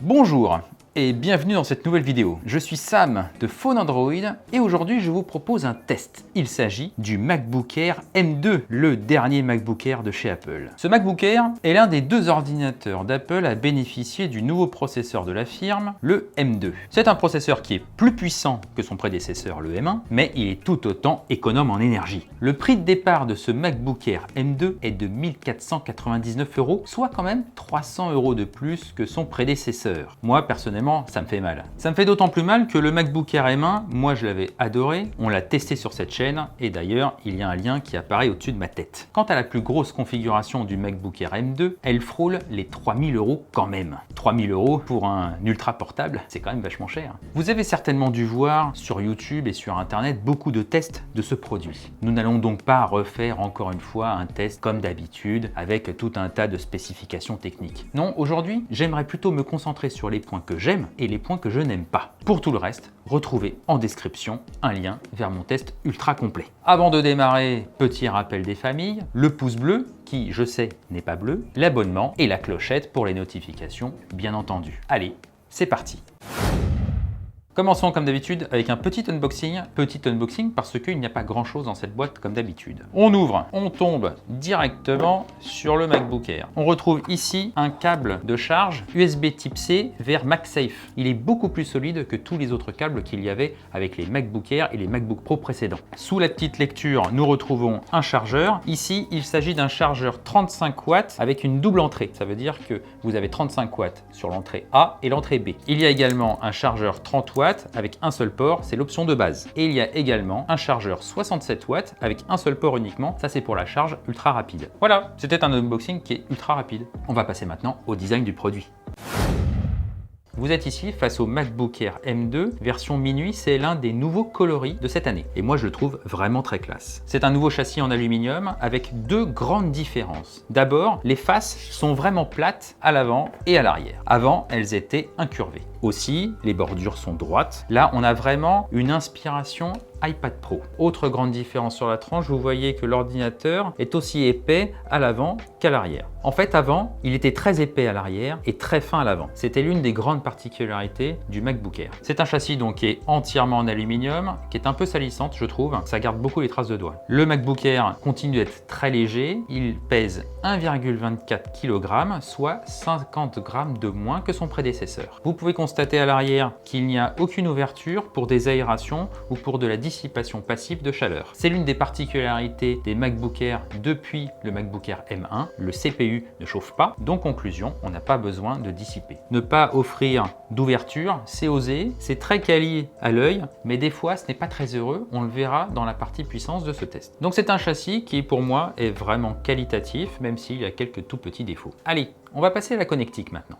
Bonjour et bienvenue dans cette nouvelle vidéo. Je suis Sam de Phone Android et aujourd'hui je vous propose un test. Il s'agit du MacBook Air M2, le dernier MacBook Air de chez Apple. Ce MacBook Air est l'un des deux ordinateurs d'Apple à bénéficier du nouveau processeur de la firme, le M2. C'est un processeur qui est plus puissant que son prédécesseur, le M1, mais il est tout autant économe en énergie. Le prix de départ de ce MacBook Air M2 est de 1499 €, soit quand même 300 € de plus que son prédécesseur. Moi, personnellement, ça me fait mal. Ça me fait d'autant plus mal que le MacBook Air M1, moi je l'avais adoré, on l'a testé sur cette chaîne et d'ailleurs il y a un lien qui apparaît au-dessus de ma tête. Quant à la plus grosse configuration du MacBook Air M2, elle frôle les 3000 € quand même. 3000 € pour un ultra portable, c'est quand même vachement cher. Vous avez certainement dû voir sur YouTube et sur internet beaucoup de tests de ce produit. Nous n'allons donc pas refaire encore une fois un test comme d'habitude avec tout un tas de spécifications techniques. Non, aujourd'hui j'aimerais plutôt me concentrer sur les points que j'aime et les points que je n'aime pas. Pour tout le reste, retrouvez en description un lien vers mon test ultra complet. Avant de démarrer, petit rappel des familles, le pouce bleu, qui je sais n'est pas bleu, l'abonnement et la clochette pour les notifications, bien entendu. Allez, c'est parti! Commençons comme d'habitude avec un petit unboxing parce qu'il n'y a pas grand chose dans cette boîte comme d'habitude. On ouvre, on tombe directement sur le MacBook Air. On retrouve ici un câble de charge USB type C vers MagSafe. Il est beaucoup plus solide que tous les autres câbles qu'il y avait avec les MacBook Air et les MacBook Pro précédents. Sous la petite lecture, nous retrouvons un chargeur. Ici, il s'agit d'un chargeur 35 watts avec une double entrée. Ça veut dire que vous avez 35 watts sur l'entrée A et l'entrée B. Il y a également un chargeur 30 watts avec un seul port, c'est l'option de base. Et il y a également un chargeur 67 watts avec un seul port uniquement, ça c'est pour la charge ultra rapide. Voilà, c'était un unboxing qui est ultra rapide. On va passer maintenant au design du produit. Vous êtes ici face au MacBook Air M2 version minuit, c'est l'un des nouveaux coloris de cette année. Et moi je le trouve vraiment très classe. C'est un nouveau châssis en aluminium avec deux grandes différences. D'abord, les faces sont vraiment plates à l'avant et à l'arrière. Avant, elles étaient incurvées. Aussi, les bordures sont droites. Là, on a vraiment une inspiration iPad Pro. Autre grande différence sur la tranche, vous voyez que l'ordinateur est aussi épais à l'avant qu'à l'arrière. En fait, avant, il était très épais à l'arrière et très fin à l'avant. C'était l'une des grandes particularités du MacBook Air. C'est un châssis donc qui est entièrement en aluminium, qui est un peu salissante, je trouve. Ça garde beaucoup les traces de doigts. Le MacBook Air continue d'être très léger. Il pèse 1,24 kg, soit 50 g de moins que son prédécesseur. Vous pouvez constater à l'arrière qu'il n'y a aucune ouverture pour des aérations ou pour de la dissipation passive de chaleur. C'est l'une des particularités des MacBook Air depuis le MacBook Air M1. Le CPU ne chauffe pas, donc conclusion, on n'a pas besoin de dissiper. Ne pas offrir d'ouverture, c'est osé, c'est très quali à l'œil, mais des fois ce n'est pas très heureux, on le verra dans la partie puissance de ce test. Donc c'est un châssis qui pour moi est vraiment qualitatif, même s'il y a quelques tout petits défauts. Allez, on va passer à la connectique maintenant.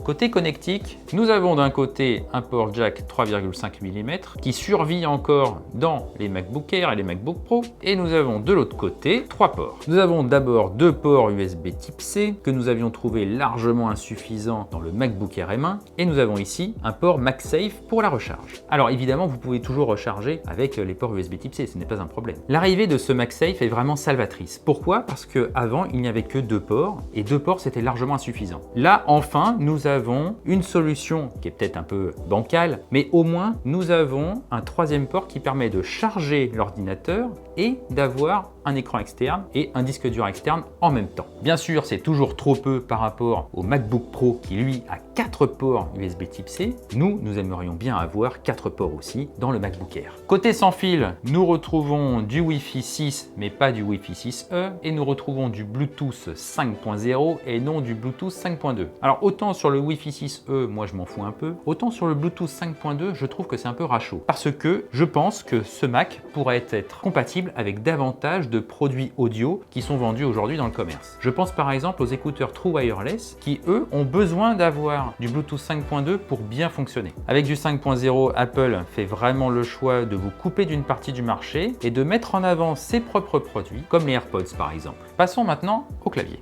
Côté connectique, nous avons d'un côté un port jack 3,5 mm qui survit encore dans les MacBook Air et les MacBook Pro et nous avons de l'autre côté 3 ports. Nous avons d'abord 2 ports USB type C que nous avions trouvé largement insuffisants dans le MacBook Air M1 et nous avons ici un port MagSafe pour la recharge. Alors évidemment, vous pouvez toujours recharger avec les ports USB type C, ce n'est pas un problème. L'arrivée de ce MagSafe est vraiment salvatrice. Pourquoi? Parce qu'avant, il n'y avait que 2 ports et 2 ports c'était largement insuffisant. Là, enfin, nous avons une solution qui est peut-être un peu bancale, mais au moins nous avons un 3e port qui permet de charger l'ordinateur et d'avoir un écran externe et un disque dur externe en même temps. Bien sûr, c'est toujours trop peu par rapport au MacBook Pro qui lui a 4 ports USB type C. Nous aimerions bien avoir 4 ports aussi dans le MacBook Air. Côté sans fil, nous retrouvons du Wi-Fi 6 mais pas du Wi-Fi 6E et nous retrouvons du Bluetooth 5.0 et non du Bluetooth 5.2. Alors autant sur le Wi-Fi 6E, moi je m'en fous un peu, autant sur le Bluetooth 5.2, je trouve que c'est un peu rachot parce que je pense que ce Mac pourrait être compatible avec davantage de produits audio qui sont vendus aujourd'hui dans le commerce. Je pense par exemple aux écouteurs True Wireless qui eux ont besoin d'avoir du Bluetooth 5.2 pour bien fonctionner. Avec du 5.0, Apple fait vraiment le choix de vous couper d'une partie du marché et de mettre en avant ses propres produits comme les AirPods par exemple. Passons maintenant au clavier.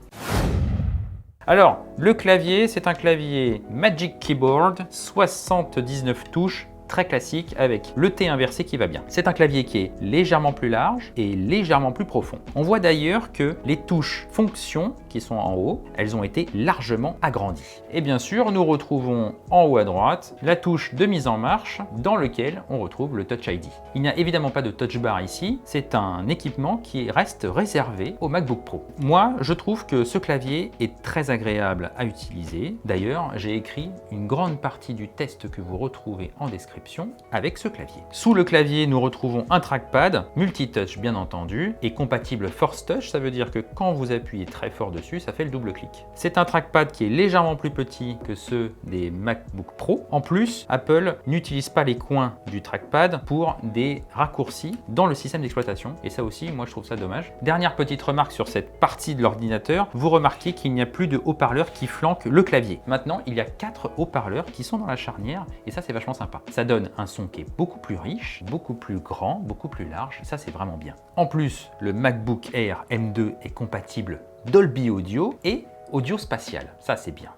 Alors, le clavier, c'est un clavier Magic Keyboard, 79 touches, très classique avec le T inversé qui va bien. C'est un clavier qui est légèrement plus large et légèrement plus profond. On voit d'ailleurs que les touches fonction qui sont en haut, elles ont été largement agrandies. Et bien sûr, nous retrouvons en haut à droite la touche de mise en marche dans lequel on retrouve le Touch ID. Il n'y a évidemment pas de Touch Bar ici, c'est un équipement qui reste réservé au MacBook Pro. Moi, je trouve que ce clavier est très agréable à utiliser. D'ailleurs, j'ai écrit une grande partie du test que vous retrouvez en description avec ce clavier. Sous le clavier, nous retrouvons un trackpad, multitouch bien entendu, et compatible Force Touch, ça veut dire que quand vous appuyez très fort dessus, ça fait le double clic. C'est un trackpad qui est légèrement plus petit que ceux des MacBook Pro. En plus, Apple n'utilise pas les coins du trackpad pour des raccourcis dans le système d'exploitation, et ça aussi, moi je trouve ça dommage. Dernière petite remarque sur cette partie de l'ordinateur, vous remarquez qu'il n'y a plus de haut-parleurs qui flanquent le clavier. Maintenant, il y a 4 haut-parleurs qui sont dans la charnière, et ça c'est vachement sympa. Ça donne un son qui est beaucoup plus riche, beaucoup plus grand, beaucoup plus large, et ça c'est vraiment bien. En plus, le MacBook Air M2 est compatible Dolby Audio et audio spatial, ça c'est bien.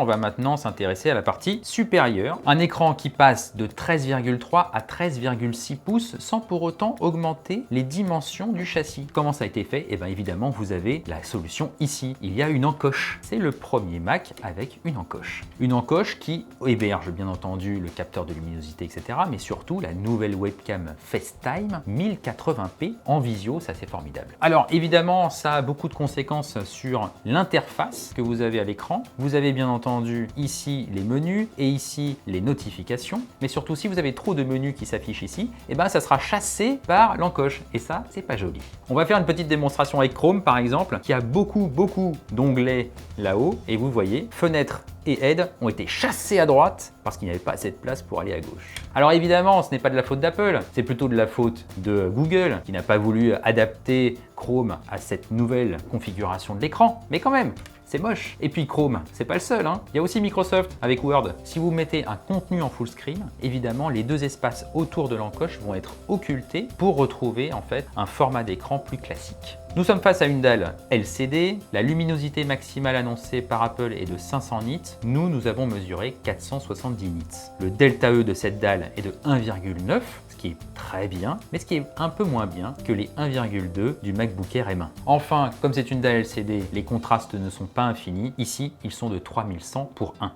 On va maintenant s'intéresser à la partie supérieure. Un écran qui passe de 13,3 à 13,6 pouces sans pour autant augmenter les dimensions du châssis. Comment ça a été fait? Eh bien évidemment, vous avez la solution ici. Il y a une encoche. C'est le premier Mac avec une encoche. Une encoche qui héberge bien entendu le capteur de luminosité, etc. Mais surtout la nouvelle webcam FaceTime 1080p en visio, ça c'est formidable. Alors évidemment, ça a beaucoup de conséquences sur l'interface que vous avez à l'écran. Vous avez bien entendu ici les menus et ici les notifications, mais surtout si vous avez trop de menus qui s'affichent ici, et ben ça sera chassé par l'encoche et ça c'est pas joli. On va faire une petite démonstration avec Chrome par exemple, qui a beaucoup d'onglets là-haut, et vous voyez, fenêtre et aide ont été chassés à droite parce qu'il n'y avait pas assez de place pour aller à gauche. Alors évidemment, ce n'est pas de la faute d'Apple, c'est plutôt de la faute de Google qui n'a pas voulu adapter Chrome à cette nouvelle configuration de l'écran, mais quand même, c'est moche. Et puis Chrome, c'est pas le seul, hein. Il y a aussi Microsoft avec Word. Si vous mettez un contenu en full screen, évidemment, les deux espaces autour de l'encoche vont être occultés pour retrouver en fait un format d'écran plus classique. Nous sommes face à une dalle LCD, la luminosité maximale annoncée par Apple est de 500 nits, nous avons mesuré 470 nits. Le delta E de cette dalle est de 1,9, ce qui est très bien, mais ce qui est un peu moins bien que les 1,2 du MacBook Air M1. Enfin, comme c'est une dalle LCD, les contrastes ne sont pas infinis, ici ils sont de 3100 pour 1.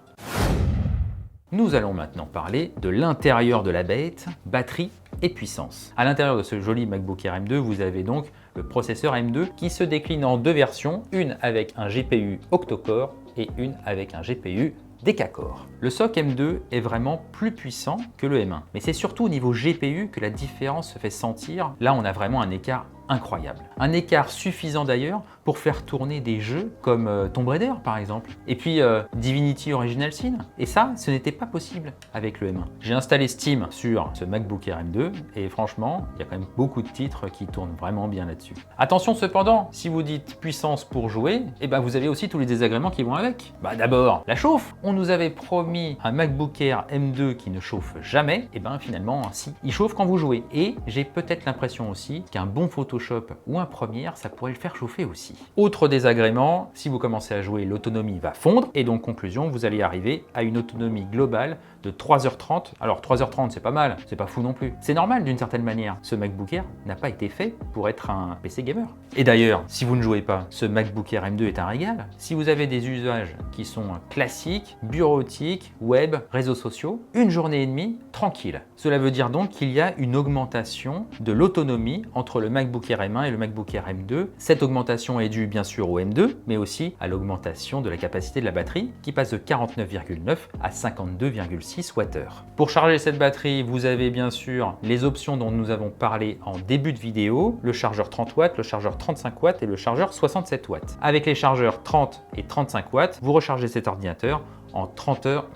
Nous allons maintenant parler de l'intérieur de la bête, batterie et puissance. À l'intérieur de ce joli MacBook Air M2, vous avez donc le processeur M2 qui se décline en deux versions, une avec un GPU octa-core et une avec un GPU décacore. Le SoC M2 est vraiment plus puissant que le M1, mais c'est surtout au niveau GPU que la différence se fait sentir. Là, on a vraiment un écart incroyable. Un écart suffisant d'ailleurs pour faire tourner des jeux comme Tomb Raider par exemple, et puis Divinity Original Sin. Et ça, ce n'était pas possible avec le M1. J'ai installé Steam sur ce MacBook Air M2 et franchement, il y a quand même beaucoup de titres qui tournent vraiment bien là-dessus. Attention cependant, si vous dites puissance pour jouer, et ben vous avez aussi tous les désagréments qui vont avec. Bah d'abord, la chauffe. On nous avait promis un MacBook Air M2 qui ne chauffe jamais, et ben finalement si, il chauffe quand vous jouez. Et j'ai peut-être l'impression aussi qu'un bon Photoshop ou un Premiere, ça pourrait le faire chauffer aussi. Autre désagrément, si vous commencez à jouer, l'autonomie va fondre et donc conclusion, vous allez arriver à une autonomie globale de 3h30. Alors 3h30, c'est pas mal, c'est pas fou non plus. C'est normal d'une certaine manière. Ce MacBook Air n'a pas été fait pour être un PC gamer. Et d'ailleurs, si vous ne jouez pas, ce MacBook Air M2 est un régal. Si vous avez des usages qui sont classiques, bureautiques, web, réseaux sociaux, une journée et demie, tranquille. Cela veut dire donc qu'il y a une augmentation de l'autonomie entre le MacBook Air M1 et le MacBook Air M2. Cette augmentation est due bien sûr au M2, mais aussi à l'augmentation de la capacité de la batterie qui passe de 49,9 à 52,6 Wh. Pour charger cette batterie, vous avez bien sûr les options dont nous avons parlé en début de vidéo, le chargeur 30 watts, le chargeur 35 watts et le chargeur 67 watts. Avec les chargeurs 30 et 35 watts, vous rechargez cet ordinateur en 30 heures.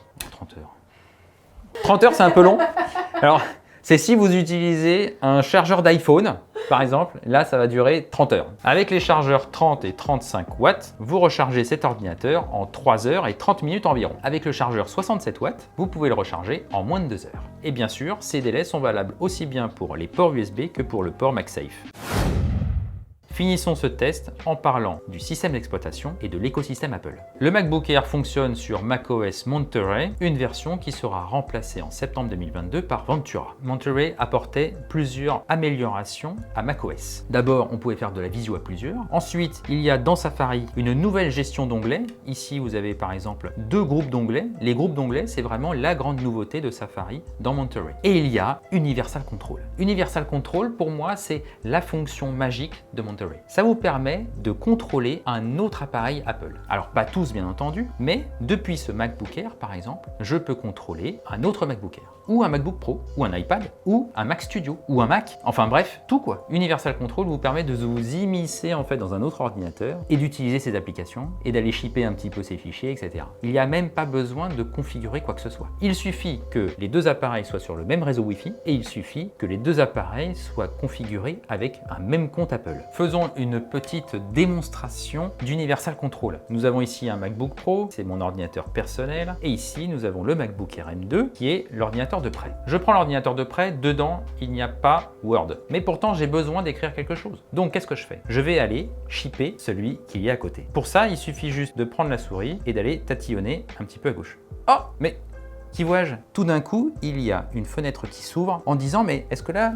30 heures, c'est un peu long. Alors, c'est si vous utilisez un chargeur d'iPhone, par exemple, là ça va durer 30 heures. Avec les chargeurs 30 et 35 watts, vous rechargez cet ordinateur en 3 heures et 30 minutes environ. Avec le chargeur 67 watts, vous pouvez le recharger en moins de 2 heures. Et bien sûr, ces délais sont valables aussi bien pour les ports USB que pour le port MagSafe. Finissons ce test en parlant du système d'exploitation et de l'écosystème Apple. Le MacBook Air fonctionne sur macOS Monterey, une version qui sera remplacée en septembre 2022 par Ventura. Monterey apportait plusieurs améliorations à macOS. D'abord, on pouvait faire de la visio à plusieurs. Ensuite, il y a dans Safari une nouvelle gestion d'onglets. Ici, vous avez par exemple 2 groupes d'onglets. Les groupes d'onglets, c'est vraiment la grande nouveauté de Safari dans Monterey. Et il y a Universal Control. Universal Control, pour moi, c'est la fonction magique de Monterey. Ça vous permet de contrôler un autre appareil Apple. Alors pas tous bien entendu, mais depuis ce MacBook Air par exemple, je peux contrôler un autre MacBook Air, ou un MacBook Pro, ou un iPad, ou un Mac Studio, ou un Mac, enfin bref, tout quoi. Universal Control vous permet de vous immiscer en fait dans un autre ordinateur et d'utiliser ses applications et d'aller shipper un petit peu ses fichiers, etc. Il n'y a même pas besoin de configurer quoi que ce soit. Il suffit que les deux appareils soient sur le même réseau Wi-Fi et il suffit que les deux appareils soient configurés avec un même compte Apple. Faisons une petite démonstration d'Universal Control. Nous avons ici un MacBook Pro, c'est mon ordinateur personnel, et ici nous avons le MacBook Air M2 qui est l'ordinateur de prêt. Je prends l'ordinateur de prêt, dedans il n'y a pas Word, mais pourtant j'ai besoin d'écrire quelque chose. Donc qu'est-ce que je fais? Je vais aller shipper celui qui est à côté. Pour ça, il suffit juste de prendre la souris et d'aller tatillonner un petit peu à gauche. Oh, mais qui vois-je? Tout d'un coup, il y a une fenêtre qui s'ouvre en disant mais est-ce que là,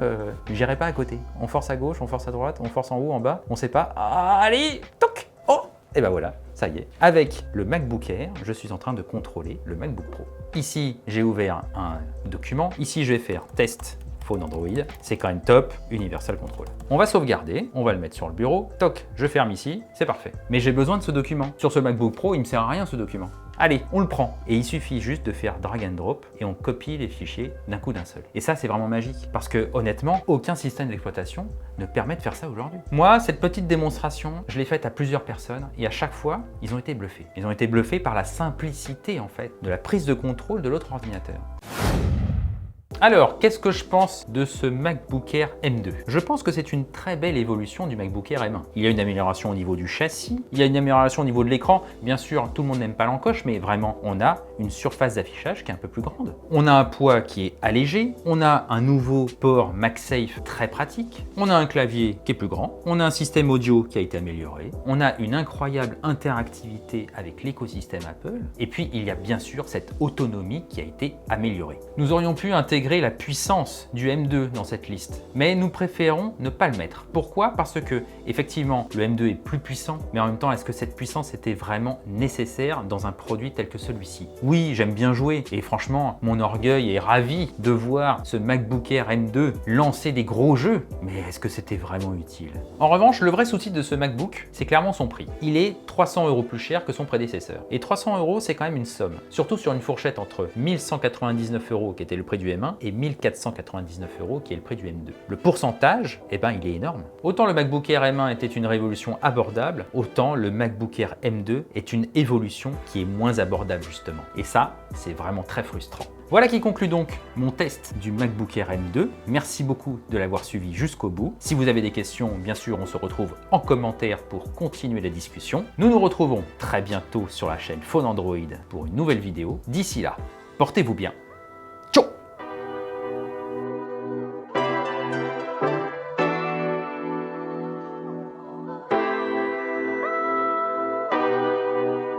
j'irai pas à côté? On force à gauche, on force à droite, on force en haut, en bas, on sait pas. Ah, allez, toc. Oh, et ben voilà, ça y est. Avec le MacBook Air, je suis en train de contrôler le MacBook Pro. Ici, j'ai ouvert un document. Ici, je vais faire test phone Android. C'est quand même top, Universal Control. On va sauvegarder, on va le mettre sur le bureau. Toc, je ferme ici, c'est parfait. Mais j'ai besoin de ce document. Sur ce MacBook Pro, il me sert à rien ce document. Allez, on le prend. Et il suffit juste de faire drag and drop et on copie les fichiers d'un coup d'un seul. Et ça, c'est vraiment magique. Parce que honnêtement, aucun système d'exploitation ne permet de faire ça aujourd'hui. Moi, cette petite démonstration, je l'ai faite à plusieurs personnes et à chaque fois, ils ont été bluffés. Ils ont été bluffés par la simplicité en fait de la prise de contrôle de l'autre ordinateur. Alors, qu'est-ce que je pense de ce MacBook Air M2? Je pense que c'est une très belle évolution du MacBook Air M1. Il y a une amélioration au niveau du châssis, il y a une amélioration au niveau de l'écran. Bien sûr, tout le monde n'aime pas l'encoche, mais vraiment, on a une surface d'affichage qui est un peu plus grande. On a un poids qui est allégé, on a un nouveau port MagSafe très pratique, on a un clavier qui est plus grand, on a un système audio qui a été amélioré, on a une incroyable interactivité avec l'écosystème Apple, et puis il y a bien sûr cette autonomie qui a été améliorée. Nous aurions pu intégrer la puissance du M2 dans cette liste, mais nous préférons ne pas le mettre. Pourquoi? Parce que effectivement le M2 est plus puissant, mais en même temps est-ce que cette puissance était vraiment nécessaire dans un produit tel que celui-ci? Oui, j'aime bien jouer et franchement mon orgueil est ravi de voir ce MacBook Air M2 lancer des gros jeux, mais est-ce que c'était vraiment utile? En revanche, le vrai souci de ce MacBook, c'est clairement son prix. Il est 300 € plus cher que son prédécesseur, et 300 € c'est quand même une somme, surtout sur une fourchette entre 1199 € qui était le prix du M1 et 1499 € qui est le prix du M2. Le pourcentage, eh ben, il est énorme. Autant le MacBook Air M1 était une révolution abordable, autant le MacBook Air M2 est une évolution qui est moins abordable justement. Et ça, c'est vraiment très frustrant. Voilà qui conclut donc mon test du MacBook Air M2. Merci beaucoup de l'avoir suivi jusqu'au bout. Si vous avez des questions, bien sûr, on se retrouve en commentaire pour continuer la discussion. Nous nous retrouvons très bientôt sur la chaîne Phone Android pour une nouvelle vidéo. D'ici là, portez-vous bien.